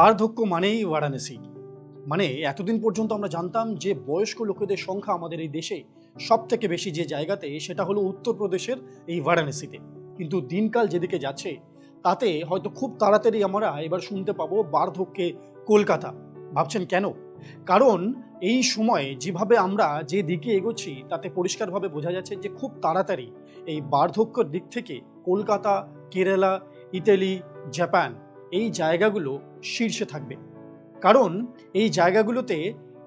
বার্ধক্য মানেই বারাণসী। মানে এতদিন পর্যন্ত আমরা জানতাম যে বয়স্ক লোকেদের সংখ্যা আমাদের এই দেশে সব থেকে বেশি যে জায়গাতে, সেটা হলো উত্তরপ্রদেশের এই বারাণসীতে। কিন্তু দিনকাল যেদিকে যাচ্ছে তাতে হয়তো খুব তাড়াতাড়ি আমরা এবার শুনতে পাবো বার্ধক্যে কলকাতা। ভাবছেন কেন? কারণ এই সময়ে যেভাবে আমরা যে দিকে এগোচ্ছি তাতে পরিষ্কারভাবে বোঝা যাচ্ছে যে খুব তাড়াতাড়ি এই বার্ধক্যের দিক থেকে কলকাতা, কেরালা, ইতালি, জাপান এই জায়গাগুলো শীর্ষে থাকবে। কারণ এই জায়গাগুলোতে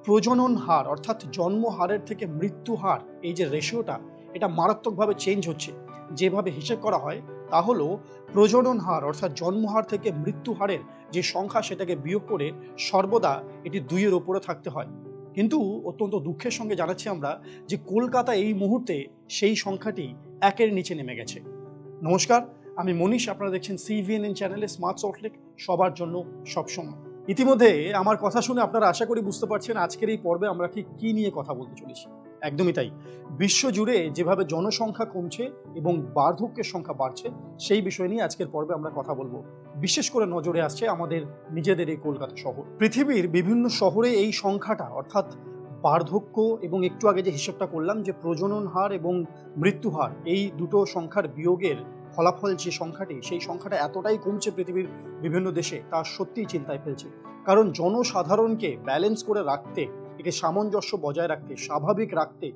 প্রজনন হার অর্থাৎ জন্ম হারের থেকে মৃত্যু হার, এই যে রেশিওটা, এটা মারাত্মকভাবে চেঞ্জ হচ্ছে। যেভাবে হিসেব করা হয় তা হলো প্রজনন হার অর্থাৎ জন্মহার থেকে মৃত্যু হারের যে সংখ্যা সেটাকে বিয়োগ করে সর্বদা এটি 2-এর ওপরে থাকতে হয়। কিন্তু অত্যন্ত দুঃখের সঙ্গে জানাচ্ছি আমরা যে কলকাতা এই মুহূর্তে সেই সংখ্যাটি 1-এর নিচে নেমে গেছে। নমস্কার, আমি মনীষ, আপনারা দেখছেন সিভিএনএন চ্যানেলে স্মার্ট সল্টলেক, সবার জন্য সবসময়। ইতিমধ্যে আমার কথা শুনে আপনারা আশা করি বুঝতে পারছেন আজকের এই পর্বে আমরা ঠিক কী নিয়ে কথা বলতে চলেছি। একদমই তাই, বিশ্বজুড়ে যেভাবে জনসংখ্যা কমছে এবং বার্ধক্যের সংখ্যা বাড়ছে, সেই বিষয় নিয়ে আজকের পর্বে আমরা কথা বলবো। বিশেষ করে নজরে আসছে আমাদের নিজেদের এই কলকাতা শহর। পৃথিবীর বিভিন্ন শহরে এই সংখ্যাটা অর্থাৎ বার্ধক্য এবং একটু আগে যে হিসেবটা করলাম যে প্রজনন হার এবং মৃত্যু হার, এই দুটো সংখ্যার বিয়োগের ফলাফল যে সংখ্যাটি, সেই সংখ্যাটা এতটাই কমছে পৃথিবীর বিভিন্ন দেশে, তা সত্যিই চিন্তায় ফেলছে। কারণ জনসাধারণকে ব্যালেন্স করে রাখতে, একে সামঞ্জস্য বজায় রাখতে, স্বাভাবিক রাখতে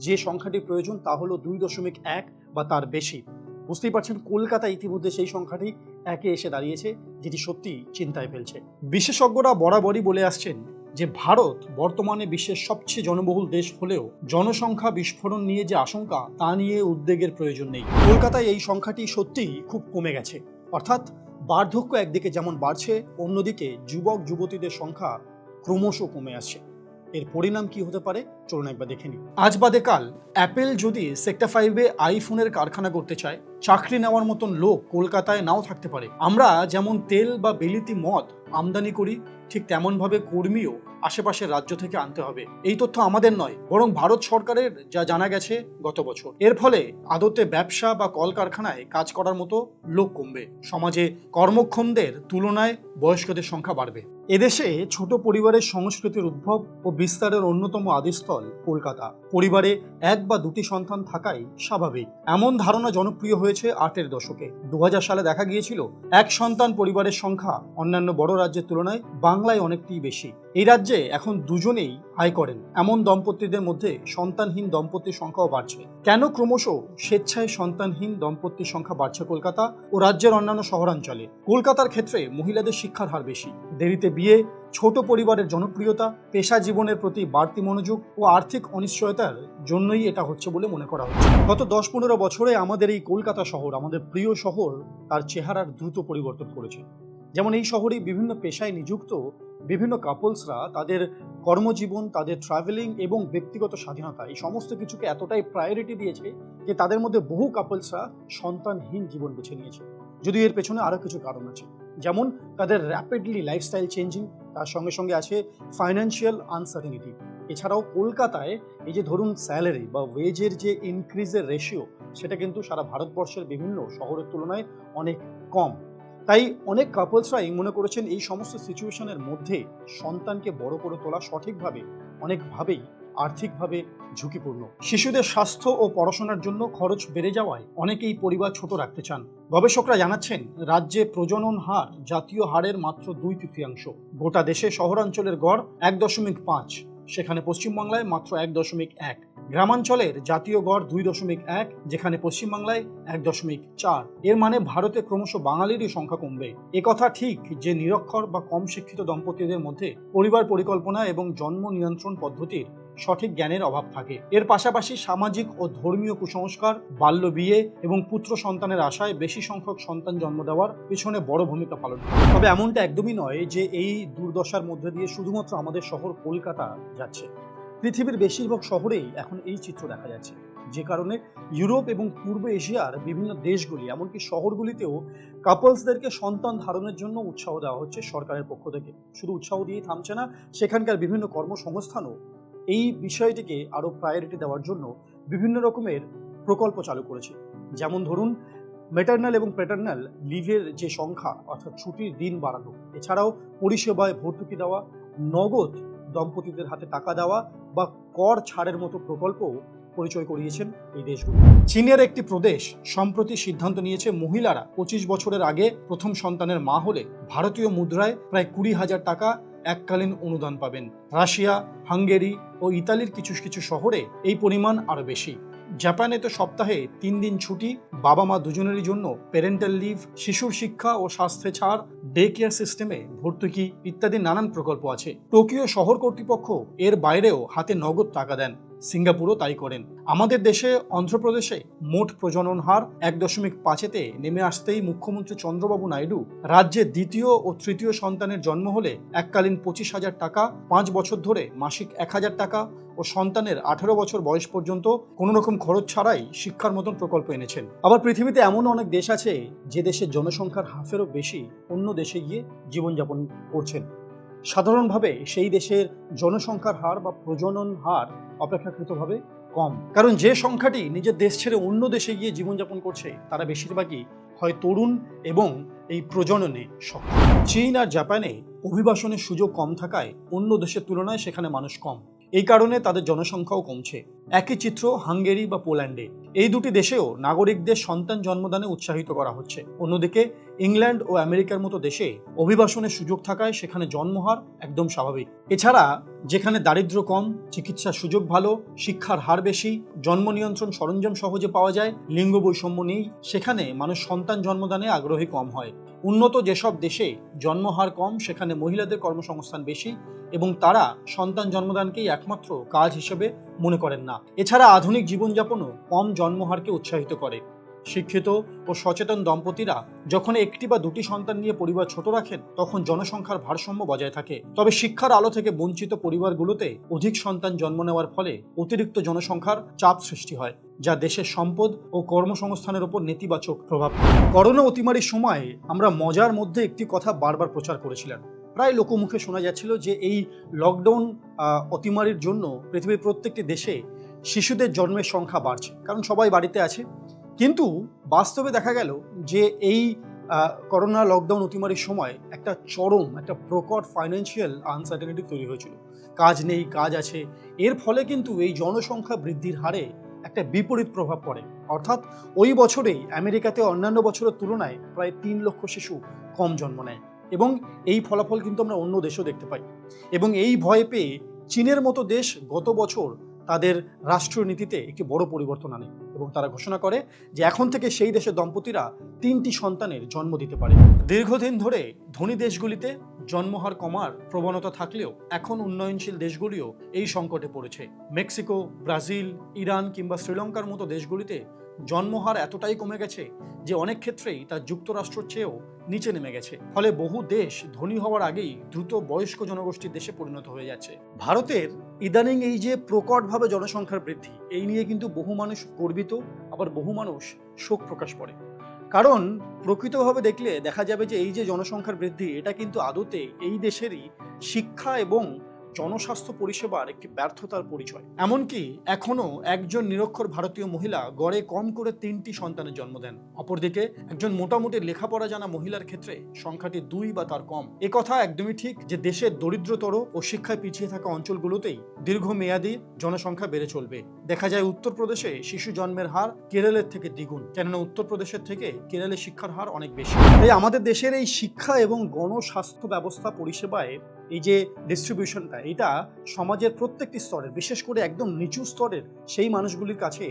যে সংখ্যাটির প্রয়োজন তা হলো 2.1 বা তার বেশি। বুঝতেই পারছেন কলকাতা ইতিমধ্যে সেই সংখ্যাটি 1-এ এসে দাঁড়িয়েছে, যেটি সত্যি চিন্তায় ফেলছে। বিশেষজ্ঞরা বরাবরই বলে আসছেন যে ভারত বর্তমানে বিশ্বের সবচেয়ে জনবহুল দেশ হলেও জনসংখ্যা বিস্ফোরণ নিয়ে যে আশঙ্কা, তা নিয়ে উদ্বেগের প্রয়োজন নেই। কলকাতায় এই সংখ্যাটি সত্যিই খুব কমে গেছে। অর্থাৎ বার্ধক্য একদিকে যেমন বাড়ছে, অন্যদিকে যুবক যুবতীদের সংখ্যা ক্রমশ কমে আসছে। এর পরিণাম কি হতে পারে চলুন একবার দেখে নিই। আজ বাদে কাল অ্যাপেল যদি সেক্টর 5-এ আইফোনের কারখানা করতে চায়, চাকরি নেওয়ার মতন লোক কলকাতায় নাও থাকতে পারে। আমরা যেমন তেল বা বিলিতি মদ আমদানি করি, ঠিক তেমনভাবে কর্মীও আশেপাশের রাজ্য থেকে আনতে হবে। এই তথ্য আমাদের নয়, বরং ভারত সরকারের যা জানা গেছে গত বছর। এর ফলে আদতে ব্যবসা বা কলকারখানায় কাজ করার মতো লোক কমবে। সমাজে কর্মক্ষমদের তুলনায় বয়স্কদের সংখ্যা বাড়বে। এদেশে ছোট পরিবারের সংস্কৃতির উদ্ভব ও বিস্তারের অন্যতম আদিস্থল কলকাতা। পরিবারে 1 বা 2টি সন্তান থাকাই স্বাভাবিক, এমন ধারণা জনপ্রিয় হয়েছে 8-এর দশকে। 2000 সালে দেখা গিয়েছিল 1 সন্তান পরিবারের সংখ্যা অন্যান্য বড় রাজ্যের তুলনায় বাংলায় অনেকটাই বেশি। এই রাজ্যে এখন দুজনেই আয় করেন এমন দম্পতিদের মধ্যে সন্তানহীন দম্পতির সংখ্যাও বাড়ছে। কেন ক্রমশ স্বেচ্ছায় সন্তানহীন দম্পতির সংখ্যা বাড়ছে কলকাতা ও রাজ্যের অন্যান্য শহরাঞ্চলে? কলকাতার ক্ষেত্রে মহিলাদের শিক্ষার হার বেশি, দেরিতে বিয়ে, ছোট পরিবারের জনপ্রিয়তা, পেশা জীবনের প্রতি বাড়তি মনোযোগ ও আর্থিক অনিশ্চয়তার জন্যই এটা হচ্ছে বলে মনে করা হচ্ছে। গত 10-15 বছরে আমাদের এই কলকাতা শহর, আমাদের প্রিয় শহর, তার চেহারার দ্রুত পরিবর্তন করেছে। যেমন এই শহরে বিভিন্ন পেশায় নিযুক্ত বিভিন্ন কাপলসরা তাদের কর্মজীবন, তাদের ট্রাভেলিং এবং ব্যক্তিগত স্বাধীনতা, এই সমস্ত কিছুকে এতটাই প্রায়োরিটি দিয়েছে যে তাদের মধ্যে বহু কাপলসরা সন্তানহীন জীবন বেছে নিয়েছে। যদিও এর পেছনে আরও কিছু কারণ আছে, যেমন তাদের র্যাপিডলি লাইফস্টাইল চেঞ্জিং, তার সঙ্গে সঙ্গে আছে ফাইন্যান্সিয়াল আনসার্টেনিটি। এছাড়াও কলকাতায় এই যে ধরুন স্যালারি বা ওয়েজের যে ইনক্রিজের রেশিও, সেটা কিন্তু সারা ভারতবর্ষের বিভিন্ন শহরের তুলনায় অনেক কম। তাই অনেক কাপলসরাই মনে করেছেন এই সমস্ত সিচুয়েশনের মধ্যে সন্তানকে বড় করে তোলা সঠিকভাবে অনেকভাবেই আর্থিকভাবে ঝুঁকিপূর্ণ। শিশুদের স্বাস্থ্য ও পড়াশোনার জন্য খরচ বেড়ে যাওয়ায় অনেকেই পরিবার ছোট রাখতে চান। গবেষকরা জানাচ্ছেন রাজ্যে প্রজনন হার জাতীয় হারের মাত্র 2/3। গোটা দেশে শহরাঞ্চলের গড় 1.5, সেখানে পশ্চিমবাংলায় মাত্র 1.1। গ্রামাঞ্চলের জাতীয় গড় 2.1, যেখানে পশ্চিমবাংলায় 1.4। এর মানে ভারতে ক্রমশ বাঙালিরই সংখ্যা কমবে। একথা ঠিক যে নিরক্ষর বা কম শিক্ষিত দম্পতিদের মধ্যে পরিবার পরিকল্পনা এবং জন্ম নিয়ন্ত্রণ পদ্ধতির সঠিক জ্ঞানের অভাব থাকে। এর পাশাপাশি সামাজিক ও ধর্মীয় কুসংস্কার, বাল্য বিয়ে এবং পুত্র সন্তানের আশায় বেশি সংখ্যক সন্তান জন্ম দেওয়ার পিছনে বড় ভূমিকা পালন করে। তবে এমনটা একদমই নয় যে এই দুর্দশার মধ্যে দিয়ে শুধুমাত্র আমাদের শহর কলকাতা যাচ্ছে। পৃথিবীর বেশিরভাগ শহরেই এখন এই চিত্র দেখা যাচ্ছে, যে কারণে ইউরোপ এবং পূর্ব এশিয়ার বিভিন্ন দেশগুলি, এমনকি শহরগুলিতেও কাপলসদেরকে সন্তান ধারণের জন্য উৎসাহ দেওয়া হচ্ছে সরকারের পক্ষ থেকে। শুধু উৎসাহ দিয়েই থামছে না, সেখানকার বিভিন্ন কর্মসংস্থানও এই বিষয়টিকে আরও প্রায়োরিটি দেওয়ার জন্য বিভিন্ন রকমের প্রকল্প চালু করেছে। যেমন ধরুন ম্যাটারনাল এবং প্যাটার্নাল লিভের যে সংখ্যা অর্থাৎ ছুটির দিন বাড়ানো, এছাড়াও পরিষেবায় ভর্তুকি দেওয়া, নগদ দম্পতিদের হাতে টাকা দেওয়া বা কর ছাড়ের মতো প্রকল্প পরিচয় করিয়েছেন এই দেশগুলো। চীনের একটি প্রদেশ সম্প্রতি সিদ্ধান্ত নিয়েছে মহিলারা 25 বছরের আগে প্রথম সন্তানের মা হলে ভারতীয় মুদ্রায় প্রায় 20,000 টাকা এককালীন অনুদান পাবেন। রাশিয়া, হাঙ্গেরি ও ইতালির কিছু কিছু শহরে এই পরিমাণ আরও বেশি। জাপানে তো সপ্তাহে 3 দিন ছুটি, বাবা মা দুজনেরই জন্য প্যারেন্টাল লিভ, শিশুর শিক্ষা ও স্বাস্থ্যে ছাড়, ডে কেয়ার সিস্টেমে ভর্তুকি ইত্যাদি নানান প্রকল্প আছে। টোকিও শহর কর্তৃপক্ষ এর বাইরেও হাতে নগদ টাকা দেন। সিঙ্গাপুরও তাই করেন। আমাদের দেশে অন্ধ্রপ্রদেশে মোট প্রজনন হার 1.5-তে নেমে আসতেই মুখ্যমন্ত্রী চন্দ্রবাবু নাইডু রাজ্যে দ্বিতীয় ও তৃতীয় সন্তানের জন্ম হলে এককালীন 25,000 টাকা, 5 বছর ধরে মাসিক 1,000 টাকা ও সন্তানের 18 বছর বয়স পর্যন্ত কোনো রকম খরচ ছাড়াই শিক্ষার মতন প্রকল্প এনেছেন। আবার পৃথিবীতে এমন অনেক দেশ আছে যে দেশের জনসংখ্যার হাফেরও বেশি অন্য দেশে গিয়ে জীবনযাপন করছেন। সাধারণভাবে সেই দেশের জনসংখ্যার হার বা প্রজনন হার অপেক্ষাকৃতভাবে কম, কারণ যে সংখ্যাটি নিজের দেশ ছেড়ে অন্য দেশে গিয়ে জীবনযাপন করছে তারা বেশিরভাগই হয় তরুণ এবং এই প্রজননে সক্ষম। চীন আর জাপানে অভিবাসনের সুযোগ কম থাকায় অন্য দেশের তুলনায় সেখানে মানুষ কম, এই কারণে তাদের জনসংখ্যাও কমছে। একই চিত্র হাঙ্গেরি বা পোল্যান্ডে। এই দুটি দেশেও নাগরিকদের সন্তান জন্মদানে উৎসাহিত করা হচ্ছে। অন্যদিকে ইংল্যান্ড ও আমেরিকার মতো দেশে অভিবাসনের সুযোগ থাকায় সেখানে জন্মহার একদম স্বাভাবিক। এছাড়া যেখানে দারিদ্র্য কম, চিকিৎসার সুযোগ ভালো, শিক্ষার হার বেশি, জন্ম নিয়ন্ত্রণ সরঞ্জাম সহজে পাওয়া যায়, লিঙ্গ বৈষম্য নেই, সেখানে মানুষ সন্তান জন্মদানে আগ্রহী কম হয়। উন্নত যেসব দেশে জন্মহার কম সেখানে মহিলাদের কর্মসংস্থান বেশি এবং তারা সন্তান জন্মদানকেই একমাত্র কাজ হিসেবে মনে করেন না। এছাড়া আধুনিক জীবনযাপনও কম জন্মহারকে উৎসাহিত করে। শিক্ষিত ও সচেতন দম্পতিরা যখন একটি বা দুটি সন্তান নিয়ে পরিবার ছোট রাখেন তখন জনসংখ্যার ভারসাম্য বজায় থাকে। তবে শিক্ষার আলো থেকে বঞ্চিত পরিবারগুলোতে অধিক সন্তান জন্ম নেওয়ার ফলে অতিরিক্ত জনসংখ্যার চাপ সৃষ্টি হয়, যা দেশের সম্পদ ও কর্মসংস্থানের উপর নেতিবাচক প্রভাব ফেলে। করোনা অতিমারির সময় আমরা মজার মধ্যে একটি কথা বারবার প্রচার করেছিলাম। প্রায় লোকমুখে শোনা যাচ্ছিল যে এই লকডাউন অতিমারির জন্য পৃথিবীর প্রত্যেকটি দেশে শিশুদের জন্মের সংখ্যা বাড়ছে, কারণ সবাই বাড়িতে আছে। কিন্তু বাস্তবে দেখা গেল যে এই করোনা লকডাউন অতিমারির সময় একটা প্রকট ফাইন্যান্সিয়াল আনসার্টেনিটি তৈরি হয়েছিল। কাজ নেই, কাজ আছে। এর ফলে কিন্তু এই জনসংখ্যা বৃদ্ধির হারে একটা বিপরীত প্রভাব পড়ে। অর্থাৎ ওই বছরেই আমেরিকাতে অন্যান্য বছরের তুলনায় প্রায় 3 লক্ষ শিশু কম জন্ম নেয় এবং এই ফলাফল কিন্তু আমরা অন্য দেশেও দেখতে পাই। এবং এই ভয় পেয়ে চীনের মতো দেশ গত বছর তাদের রাষ্ট্রীয় নীতিতে একটি বড় পরিবর্তন আনে এবং তারা ঘোষণা করে যে এখন থেকে সেই দেশের দম্পতিরা 3টি সন্তানের জন্ম দিতে পারে। দীর্ঘদিন ধরে ধনী দেশগুলিতে জন্মহার কমার প্রবণতা থাকলেও এখন উন্নয়নশীল দেশগুলিও এই সংকটে পড়েছে। মেক্সিকো, ব্রাজিল, ইরান কিংবা শ্রীলঙ্কার মতো দেশগুলিতে জন্মহার এতটাই কমে গেছে যে অনেক ক্ষেত্রেই তা যুক্তরাষ্ট্রের চেয়েও নিচে নেমে গেছে। ফলে বহু দেশ ধনী হওয়ার আগেই দ্রুত বয়স্ক জনগোষ্ঠীর দেশে পরিণত হয়ে যাচ্ছে। ভারতের ইদানিং এই যে প্রকটভাবে জনসংখ্যার বৃদ্ধি, এই নিয়ে কিন্তু বহু মানুষ গর্বিত, আবার বহু মানুষ শোক প্রকাশ করে। কারণ প্রকৃতভাবে দেখলে দেখা যাবে যে এই যে জনসংখ্যার বৃদ্ধি, এটা কিন্তু আদতে এই দেশেরই শিক্ষা এবং জনস্বাস্থ্য পরিষেবার একটি ব্যর্থতার পরিচয়। এমনকি এখনো একজন নিরক্ষর ভারতীয় মহিলা গড়ে কম করে 3টি সন্তানের জন্ম দেন। অপরদিকে একজন মোটামুটি লেখাপড়া জানা মহিলার ক্ষেত্রে সংখ্যাটি 2 বা তার কম। একথা একদমই ঠিক যে দেশের দরিদ্রতর ও শিক্ষায় পিছিয়ে থাকা অঞ্চলগুলোতেই দীর্ঘমেয়াদী জনসংখ্যা বেড়ে চলবে। দেখা যায় উত্তরপ্রদেশে শিশু জন্মের হার কেরলের থেকে দ্বিগুণ, কেননা উত্তরপ্রদেশের থেকে কেরলে শিক্ষার হার অনেক বেশি। তাই আমাদের দেশের এই শিক্ষা এবং গণস্বাস্থ্য ব্যবস্থা পরিষেবায় এই যে ডিস্ট্রিবিউশনটা, এটা সমাজের প্রত্যেকটি স্তরের, বিশেষ করে একদম নিচু স্তরের সেই মানুষগুলির কাছে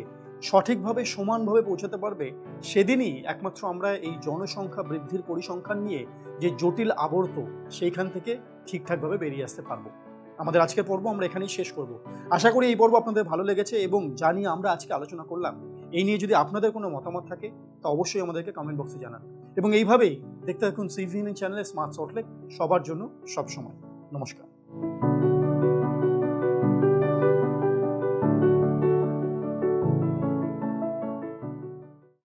সঠিকভাবে সমানভাবে পৌঁছাতে পারবে। সেদিনই একমাত্র আমরা এই জনসংখ্যা বৃদ্ধির পরিসংখ্যান নিয়ে যে জটিল আবর্ত, সেইখান থেকে ঠিকঠাকভাবে বেরিয়ে আসতে পারবো। আমাদের আজকের পর্ব আমরা এখানেই শেষ করব। আশা করি এই পর্ব আপনাদের ভালো লেগেছে এবং যা নিয়ে আমরা আজকে আলোচনা করলাম এই নিয়ে যদি আপনাদের কোনো মতামত থাকে তা অবশ্যই আমাদেরকে কমেন্ট বক্সে জানান। এবং এইভাবেই দেখতে থাকুন সিভিএনএন চ্যানেলে স্মার্ট সল্টলেক, সবার জন্য সবসময়। নমস্কার।